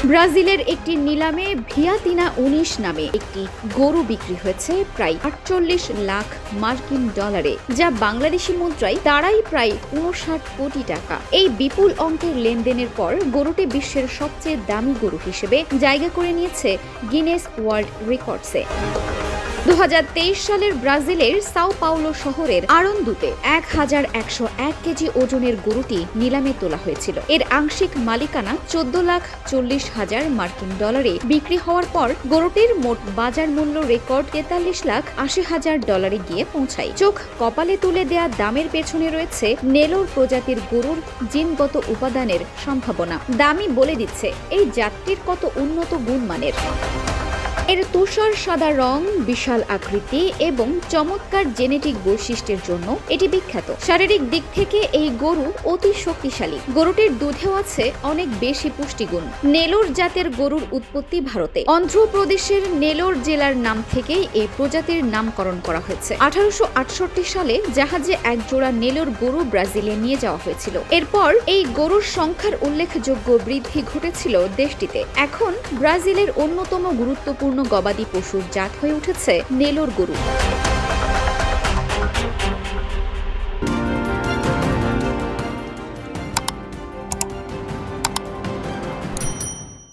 ব্রাজিলের একটি নিলামে ভিয়াতিনা 19 নামে একটি গরু বিক্রি হয়েছে প্রায় 48 লাখ মার্কিন ডলারে, যা বাংলাদেশি মুদ্রায় দাঁড়ায় প্রায় 59 কোটি টাকা। এই বিপুল অঙ্কের লেনদেনের পর গরুটি বিশ্বের সবচেয়ে দামি গরু হিসেবে জায়গা করে নিয়েছে গিনেস ওয়ার্ল্ড রেকর্ডসে। 2023 সালের ব্রাজিলের সাও পাওলো শহরের আরন্দুতে 1101 কেজি ওজনের গরুটি নিলামে তোলা হয়েছিল। এর আংশিক মালিকানা 14,40,000 মার্কিন ডলারে বিক্রি হওয়ার পর গরুটির মোট বাজার মূল্য রেকর্ড 43,80,000 ডলারে গিয়ে পৌঁছায়। চোখ কপালে তুলে দেয়া দামের পেছনে রয়েছে নেলোর প্রজাতির গরুর জিনগত উপাদানের সম্ভাবনা। দামই বলে দিচ্ছে এই জাতটির কত উন্নত গুণমানের। এর তুষার সাদা রং, বিশাল আকৃতি এবং চমৎকার জেনেটিক বৈশিষ্ট্যের জন্য এটি বিখ্যাত। শারীরিক দিক থেকে এই গরু অতি শক্তিশালী। গরুটির দুধেও আছে অনেক বেশি পুষ্টিগুণ। নেলোর জাতের গরুর উৎপত্তি ভারতে। অন্ধ্রপ্রদেশের নেলোর জেলার নাম থেকেই এই প্রজাতির নামকরণ করা হয়েছে। 1868 সালে জাহাজে এক জোড়া নেলোর গরু ব্রাজিলে নিয়ে যাওয়া হয়েছিল। এরপর এই গরুর সংখ্যার উল্লেখযোগ্য বৃদ্ধি ঘটেছিল দেশটিতে। এখন ব্রাজিলের অন্যতম গুরুত্বপূর্ণ গবাদি পশুর জাত হয়ে উঠেছে নেলোর গরু।